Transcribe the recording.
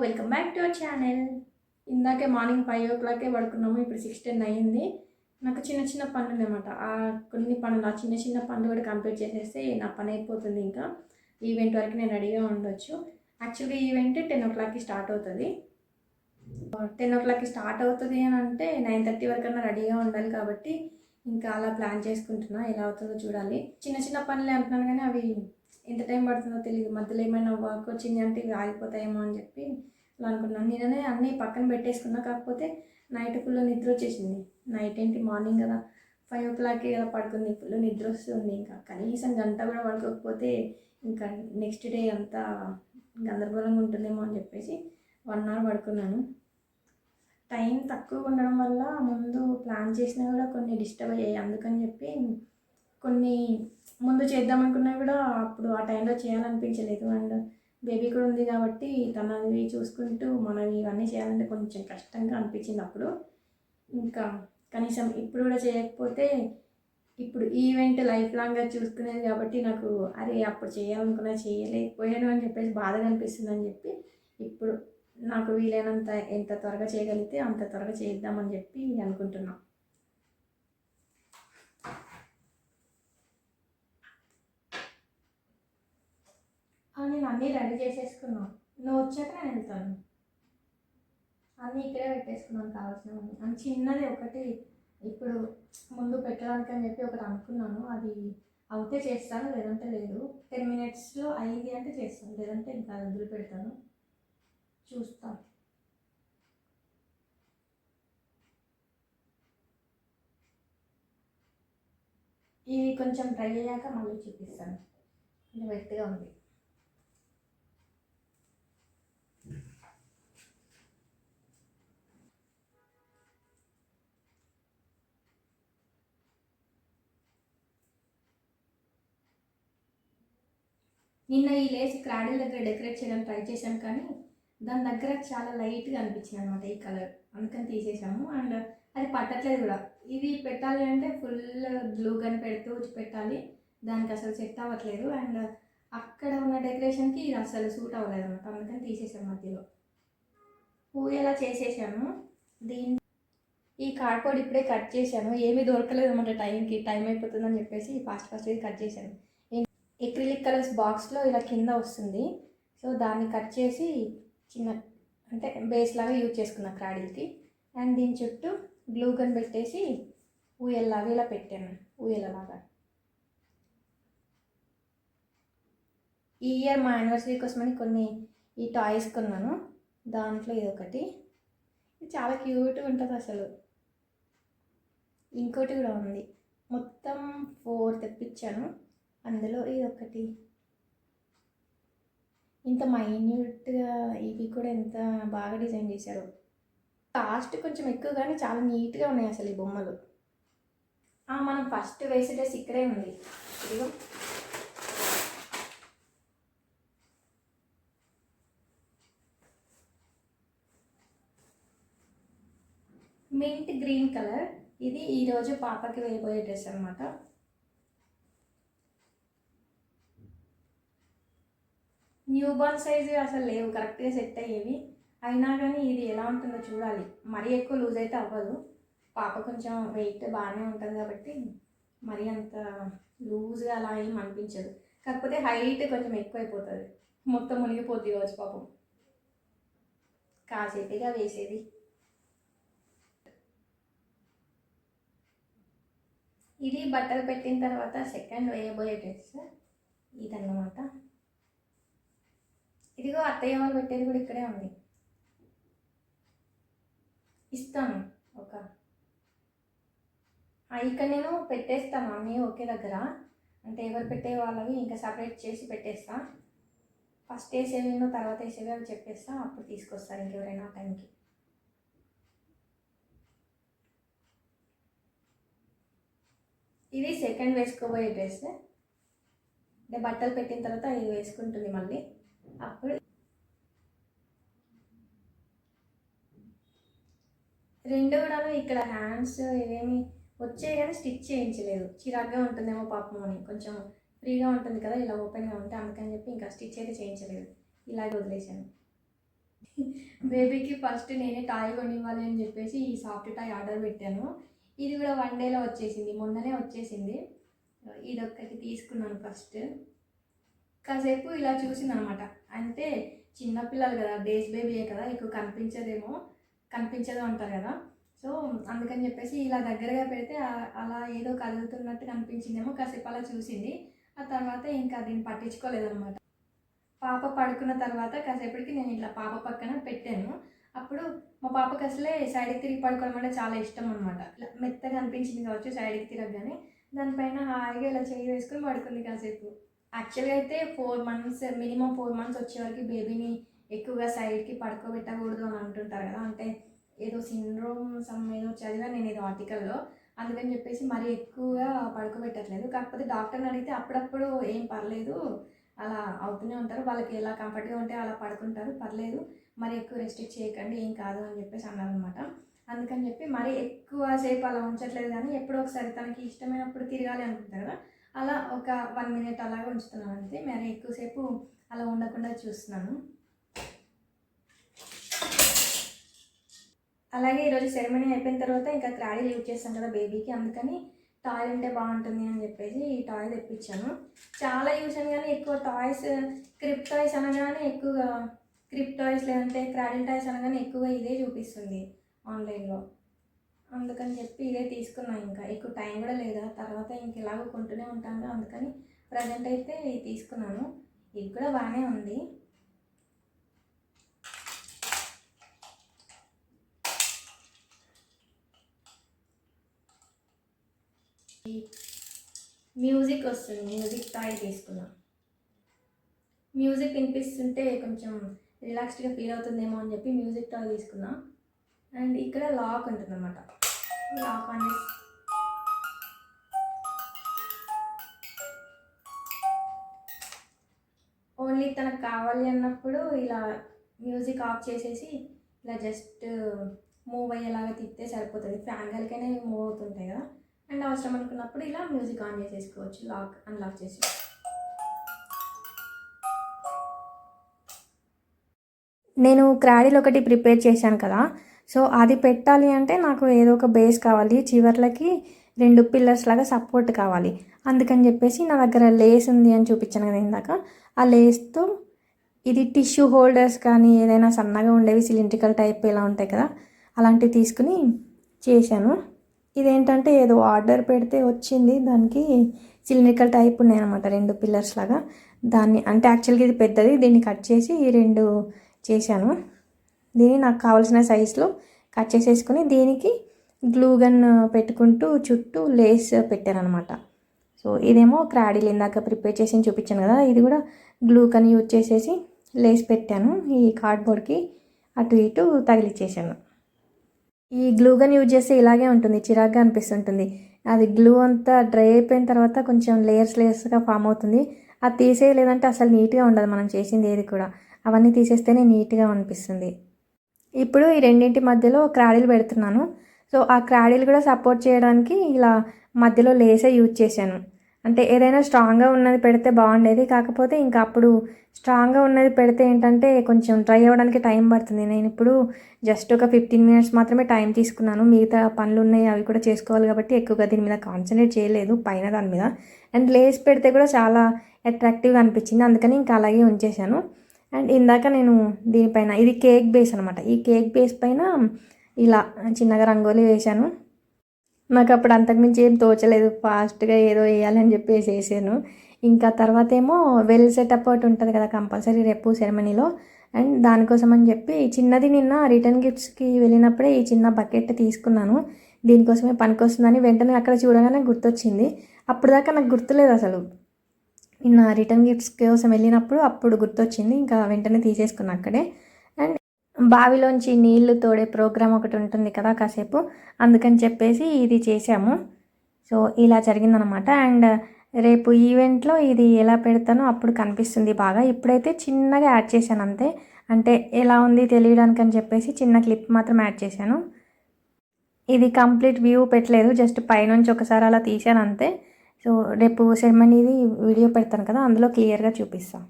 Welcome back to our channel. ఇందాకే morning 5 o'clock పడుకున్నాము. ఇప్పుడు 6:10 అయింది. నాకు చిన్న చిన్న పనులు అనమాట. కొన్ని పనులు చిన్న చిన్న పనులు కూడా కంప్లీట్ చేసేస్తే నా పని అయిపోతుంది. ఇంకా ఈవెంట్ వరకు నేను రెడీగా ఉండొచ్చు. యాక్చువల్లీ ఈవెంట్ 10 o'clock స్టార్ట్ అవుతుంది. 10 o'clock స్టార్ట్ అవుతుంది అని అంటే 9:30 వరకన్నా రెడీగా ఉండాలి. కాబట్టి ఇంకా అలా ప్లాన్ చేసుకుంటున్నా. ఎలా అవుతుందో చూడాలి. చిన్న చిన్న పనులే అంటున్నాను కానీ అవి ఎంత టైం పడుతుందో తెలియదు. మధ్యలో ఏమైనా వర్క్ వచ్చింది అంటే ఇవి ఆగిపోతాయేమో అని చెప్పి అలా అనుకున్నాను. నేననే అన్నీ పక్కన పెట్టేసుకున్నా. కాకపోతే నైట్ ఫుల్ నిద్ర వచ్చేసింది. నైట్ ఏంటి మార్నింగ్ కదా 5 o'clock కదా పడుకుంది. ఫుల్ నిద్ర వస్తుంది. ఇంకా కనీసం గంట కూడా పడుకోకపోతే ఇంకా నెక్స్ట్ డే అంతా గందరగోళంగా ఉంటుందేమో అని చెప్పేసి 1 hour పడుకున్నాను. టైం తక్కువ ఉండడం వల్ల ముందు ప్లాన్ చేసినా కూడా కొన్ని డిస్టర్బ్ అయ్యాయి. అందుకని చెప్పి కొన్ని ముందు చేద్దామనుకున్నా కూడా అప్పుడు ఆ టైంలో చేయాలనిపించలేదు. అండ్ బేబీ కూడా ఉంది కాబట్టి తనవి చూసుకుంటూ మనవి ఇవన్నీ చేయాలంటే కొంచెం కష్టంగా అనిపించింది అప్పుడు. ఇంకా కనీసం ఇప్పుడు కూడా చేయకపోతే ఇప్పుడు ఈవెంట్ లైఫ్ లాంగ్గా చూసుకునేది కాబట్టి నాకు అరే అప్పుడు చేయాలనుకున్నా చేయలేకపోయాను అని చెప్పేసి బాధగా అనిపిస్తుంది అని చెప్పి ఇప్పుడు నాకు వీలైనంత ఎంత త్వరగా చేయగలిగితే అంత త్వరగా చేద్దామని చెప్పి అనుకుంటున్నాను. నేను అన్నీ రెడీ చేసేసుకున్నాను. నువ్వు వచ్చాక నేను వెళ్తాను. అన్నీ ఇక్కడే పెట్టేసుకున్నాను కావాల్సినవన్నీ. అని చిన్నది ఒకటి ఇప్పుడు ముందు పెట్టడానికి అని చెప్పి ఒకటి అనుకున్నాను. అది అవుతే చేస్తాను, లేదంటే లేదు. 10 minutesలో అయింది అంటే చేస్తాను, లేదంటే ఇంకా వదిలి పెడతాను. చూస్తాను. ఇది కొంచెం డ్రై అయ్యాక మళ్ళీ చూపిస్తాను. కొంచెం వెట్గా ఉంది. నిన్న ఈ లేస్ క్రాడిల్ దగ్గర డెకరేట్ చేయడానికి ట్రై చేశాను కానీ దాని దగ్గర చాలా లైట్గా అనిపించింది అనమాట ఈ కలర్. అందుకని తీసేసాము. అండ్ అది పట్టట్లేదు కూడా. ఇది పెట్టాలి అంటే ఫుల్ గ్లూ గన్ పెడుతూ పెట్టాలి. దానికి అసలు సెట్ అవ్వట్లేదు. అండ్ అక్కడ ఉన్న డెకరేషన్కి ఇది అసలు సూట్ అవ్వలేదు అనమాట. అందుకని తీసేసాను మధ్యలో. పూయేలా చేసేసాను. ఈ కార్డ్బోర్డ్ ఇప్పుడే కట్ చేశాను. ఏమీ దొరకలేదు అనమాట టైంకి. టైం అయిపోతుందని చెప్పేసి ఫాస్ట్గా కట్ చేశాను. ఎక్రిలిక్ కలర్స్ బాక్స్లో ఇలా కింద వస్తుంది. సో దాన్ని కట్ చేసి చిన్న అంటే బేస్ లాగా యూజ్ చేసుకున్నా క్రాడిల్కి. అండ్ దీని చుట్టూ గ్లూ గన్ పెట్టేసి ఊయల్లాగా ఇలా పెట్టాను. ఊయలలాగా. ఈ ఇయర్ మా యానివర్సరీ కోసమని కొన్ని ఈ టాయ్స్ కొన్నాను. దాంట్లో ఇది ఒకటి. ఇది చాలా క్యూట్గా ఉంటుంది అసలు. ఇంకోటి కూడా ఉంది. మొత్తం 4 తెప్పించాను. అందులో ఇది ఒకటి. ఇంత మైన్యూట్గా ఇవి కూడా ఎంత బాగా డిజైన్ చేశారు. కాస్ట్ కొంచెం ఎక్కువ కానీ చాలా నీట్గా ఉన్నాయి అసలు ఈ బొమ్మలు. మనం ఫస్ట్ వేసే డ్రెస్ ఇక్కడే ఉంది. ఇదిగో మింట్ గ్రీన్ కలర్. ఇది ఈరోజు పాపకి వేయబోయే డ్రెస్ అనమాట. న్యూ బార్న్ సైజు అసలు లేవు, కరెక్ట్గా సెట్ అయ్యేవి. అయినా కానీ ఇది ఎలా ఉంటుందో చూడాలి. మరీ ఎక్కువ లూజ్ అయితే అవ్వదు. పాప కొంచెం వెయిట్ బాగానే ఉంటుంది కాబట్టి మరీ అంత లూజ్గా అలా ఏం అనిపించదు. కాకపోతే హైట్ కొంచెం ఎక్కువైపోతుంది. మొత్తం మునిగిపోద్ది కావచ్చు పాపం. కాసేపుగా వేసేది. ఇది బట్టలు పెట్టిన తర్వాత సెకండ్ వేయబోయే డ్రెస్ ఇదన్నమాట. ఇదిగో అత్తయ్య వాళ్ళు పెట్టేది కూడా ఇక్కడే ఉంది. ఇస్తాను ఇక్కడ నేను పెట్టేస్తాను అన్నీ ఒకే దగ్గర. అంటే ఎవరు పెట్టే వాళ్ళవి ఇంకా సపరేట్ చేసి పెట్టేస్తా. ఫస్ట్ వేసేవి తర్వాత వేసేవి అవి చెప్పేస్తా. అప్పుడు తీసుకొస్తారు ఇంకెవరైనా ఆ టైంకి. ఇది సెకండ్ వేసుకోబోయే డ్రెస్. అంటే బట్టలు పెట్టిన తర్వాత ఇది వేసుకుంటుంది మళ్ళీ. అప్పుడు రెండు కూడా ఇక్కడ హ్యాండ్స్ ఇవేమి వచ్చాయి కానీ స్టిచ్ చేయించలేదు. చిరాగ్గా ఉంటుందేమో పాపం అని. కొంచెం ఫ్రీగా ఉంటుంది కదా ఇలా ఓపెన్గా ఉంటే, అందుకని చెప్పి ఇంకా స్టిచ్ అయితే చేయించలేదు. ఇలాగే వదిలేసాను. బేబీకి ఫస్ట్ నేనే టాయ్ కొనివ్వాలి అని చెప్పేసి ఈ సాఫ్ట్ టాయ్ ఆర్డర్ పెట్టాను. ఇది కూడా 1 డేలో వచ్చేసింది, మొన్ననే వచ్చేసింది. ఇదొక్కటి తీసుకున్నాను ఫస్ట్. కాసేపు ఇలా చూసిందనమాట. అంటే చిన్నపిల్లలు కదా, డేస్ బేబీయే కదా, ఎక్కువ కనిపించదు అంటారు కదా. సో అందుకని చెప్పేసి ఇలా దగ్గరగా పెడితే అలా ఏదో కదులుతున్నట్టు కనిపించిందేమో, కాసేపు అలా చూసింది. ఆ తర్వాత ఇంకా దీన్ని పట్టించుకోలేదనమాట. పాప పడుకున్న తర్వాత కాసేపటికి నేను ఇట్లా పాప పక్కన పెట్టాను. అప్పుడు మా పాపకి అసలే సైడ్కి తిరిగి పడుకోవడం అంటే చాలా ఇష్టం అనమాట. ఇట్లా మెత్తగా అనిపించింది కావచ్చు సైడ్కి తిరగగానే, దానిపైన హాయిగా ఇలా చేయి వేసుకొని పడుకుంది కాసేపు. యాక్చువల్గా అయితే 4 మంత్స్, మినిమం 4 మంత్స్ వచ్చే వరకు బేబీని ఎక్కువగా సైడ్కి పడుకోబెట్టకూడదు అని అంటుంటారు కదా. అంటే ఏదో సిండ్రోమ్ ఏదో చదివాను నేను ఏదో ఆర్టికల్లో. అందుకని చెప్పేసి మరీ ఎక్కువగా పడుకోబెట్టట్లేదు. కాకపోతే డాక్టర్ని అడిగితే అప్పుడప్పుడు ఏం పర్లేదు, అలా అవుతూనే ఉంటారు, వాళ్ళకి ఎలా కంఫర్ట్గా ఉంటే అలా పడుకుంటారు, పర్లేదు, మరి ఎక్కువ రెస్ట్రిక్ట్ చేయకండి, ఏం కాదు అని చెప్పేసి అన్నారనమాట. అందుకని చెప్పి మరీ ఎక్కువసేపు అలా ఉంచట్లేదు, కానీ ఎప్పుడో ఒకసారి తనకి ఇష్టమైనప్పుడు తిరగాలి అనుకుంటారు కదా, అలా ఒక 1 మినిట్ అలాగే ఉంచుతున్నాను అంతే. మరి ఎక్కువసేపు అలా ఉండకుండా చూస్తున్నాను. అలాగే ఈరోజు సెరమనీ అయిపోయిన తర్వాత ఇంకా క్రాడీలు యూజ్ చేస్తాను కదా బేబీకి, అందుకని టాయ్ ఉంటే బాగుంటుంది అని చెప్పేసి ఈ టాయ్ తెప్పించాను. చాలా చూసాను కానీ ఎక్కువ టాయ్స్, క్రిప్ టాయ్స్ అనగానే ఎక్కువగా, క్రిప్ టాయ్స్ లేదంటే క్రాడిల్ టాయ్స్ అనగానే ఎక్కువగా ఇదే చూపిస్తుంది ఆన్లైన్లో. అందుకని చెప్పి ఇదే తీసుకున్నాను. ఇంకా ఎక్కువ టైం కూడా లేదా, తర్వాత ఇంక ఎలాగో కొంటూనే ఉంటాను, అందుకని ప్రజెంట్ అయితే ఇది తీసుకున్నాను. ఇది కూడా బాగానే ఉంది. మ్యూజిక్ వస్తుంది, మ్యూజిక్ టాయ్ తీసుకున్నాం. మ్యూజిక్ వినిపిస్తుంటే కొంచెం రిలాక్స్డ్గా ఫీల్ అవుతుందేమో అని చెప్పి మ్యూజిక్ టాయ్ తీసుకున్నాం. అండ్ ఇక్కడ లాక్ ఉంటుంది అన్నమాట. లాక్ అనేది ఓన్లీ తనకు కావాలి అన్నప్పుడు ఇలా మ్యూజిక్ ఆఫ్ చేసేసి ఇలా జస్ట్ మూవ్ అయ్యేలాగా తిప్పితే సరిపోతుంది. ఫ్యాన్ గాలికైనా మూవ్ అవుతుంటాయి కదా. అండ్ అవసరం అనుకున్నప్పుడు ఇలా మ్యూజిక్ ఆన్ చేసేసుకోవచ్చు, లాక్ అన్లాక్ చేసి. నేను క్రాడీలు ఒకటి ప్రిపేర్ చేశాను కదా, సో అది పెట్టాలి అంటే నాకు ఏదో ఒక బేస్ కావాలి, చివర్లకి 2 పిల్లర్స్ లాగా సపోర్ట్ కావాలి. అందుకని చెప్పేసి నా దగ్గర లేస్ ఉంది అని చూపించాను కదా ఇందాక, ఆ లేస్తో ఇది టిష్యూ హోల్డర్స్ కానీ ఏదైనా సన్నగా ఉండేవి సిలిండ్రికల్ టైప్ ఇలా ఉంటాయి కదా, అలాంటివి తీసుకుని చేశాను. ఇదేంటంటే ఏదో ఆర్డర్ పెడితే వచ్చింది, దానికి సిలిండ్రికల్ టైప్ ఉన్నాయన్నమాట 2 పిల్లర్స్ లాగా. దాన్ని అంటే యాక్చువల్గా ఇది పెద్దది, దీన్ని కట్ చేసి ఈ 2 చేశాను. దీన్ని నాకు కావాల్సిన సైజులో కట్ చేసేసుకొని దీనికి గ్లూ గన్ పెట్టుకుంటూ చుట్టూ లేస్ పెట్టాను అనమాట. సో ఇదేమో క్రాడీలు ఇందాక ప్రిపేర్ చేసి చూపించాను కదా, ఇది కూడా గ్లూ గన్ యూజ్ చేసేసి లేస్ పెట్టాను. ఈ కార్డ్బోర్డ్కి అటు ఇటు తగిలిచ్చేసాను. ఈ గ్లూ గన్ యూజ్ చేస్తే ఇలాగే ఉంటుంది, చిరాగ్గా అనిపిస్తుంటుంది. అది గ్లూ అంతా డ్రై అయిపోయిన తర్వాత కొంచెం లేయర్స్గా ఫామ్ అవుతుంది. అది తీసేయలేదంటే అసలు నీట్గా ఉండదు మనం చేసింది ఏది కూడా. అవన్నీ తీసేస్తేనే నీట్గా అనిపిస్తుంది. ఇప్పుడు ఈ రెండింటి మధ్యలో క్రాడీలు పెడుతున్నాను. సో ఆ క్రాడీలు కూడా సపోర్ట్ చేయడానికి ఇలా మధ్యలో లేసే యూజ్ చేశాను. అంటే ఏదైనా స్ట్రాంగ్గా ఉన్నది పెడితే బాగుండేది, కాకపోతే ఇంకా అప్పుడు స్ట్రాంగ్గా ఉన్నది పెడితే ఏంటంటే కొంచెం డ్రై అవ్వడానికి టైం పడుతుంది. నేను ఇప్పుడు జస్ట్ ఒక 15 మినిట్స్ మాత్రమే టైం తీసుకున్నాను, మిగతా పనులు ఉన్నాయి అవి కూడా చేసుకోవాలి కాబట్టి ఎక్కువగా దీని మీద కాన్సన్ట్రేట్ చేయలేదు, పైన దాని మీద. అండ్ లేస్ పెడితే కూడా చాలా అట్రాక్టివ్గా అనిపించింది, అందుకని ఇంకా అలాగే ఉంచేశాను. అండ్ ఇందాక నేను దీనిపైన, ఇది కేక్ బేస్ అనమాట, ఈ కేక్ బేస్ పైన ఇలా చిన్నగా రంగోలీ వేశాను. నాకు అప్పుడు అంతకుమించి ఏం తోచలేదు, ఫాస్ట్గా ఏదో వేయాలని చెప్పేసి వేసాను. ఇంకా తర్వాత ఏమో వెల్ సెటప్ ఒకటి ఉంటుంది కదా కంపల్సరీ రేపు సెరమనీలో, అండ్ దానికోసం అని చెప్పి చిన్నది నిన్న రిటర్న్ గిఫ్ట్స్కి వెళ్ళినప్పుడే ఈ చిన్న బకెట్ తీసుకున్నాను. దీనికోసమే పనికొస్తుందని వెంటనే అక్కడ చూడగానే గుర్తొచ్చింది. అప్పుడు దాకా నాకు గుర్తులేదు అసలు. నిన్న రిటర్న్ గిఫ్ట్స్ కోసం వెళ్ళినప్పుడు అప్పుడు గుర్తొచ్చింది, ఇంకా వెంటనే తీసేసుకున్నా అక్కడే. అండ్ బావిలోంచి నీళ్లు తోడే ప్రోగ్రామ్ ఒకటి ఉంటుంది కదా కాసేపు, అందుకని చెప్పేసి ఇది చేసాము. సో ఇలా జరిగిందనమాట. అండ్ రేపు ఈవెంట్లో ఇది ఎలా పెడతానో అప్పుడు కనిపిస్తుంది బాగా. ఇప్పుడైతే చిన్నగా యాడ్ చేశాను అంతే, అంటే ఎలా ఉంది తెలియడానికి అని చెప్పేసి చిన్న క్లిప్ మాత్రం యాడ్ చేశాను. ఇది కంప్లీట్ వ్యూ పెట్టలేదు, జస్ట్ పైనుంచి ఒకసారి అలా తీసాను అంతే. సో రేపు సెరమనీది వీడియో పెడతాను కదా, అందులో క్లియర్గా చూపిస్తాను.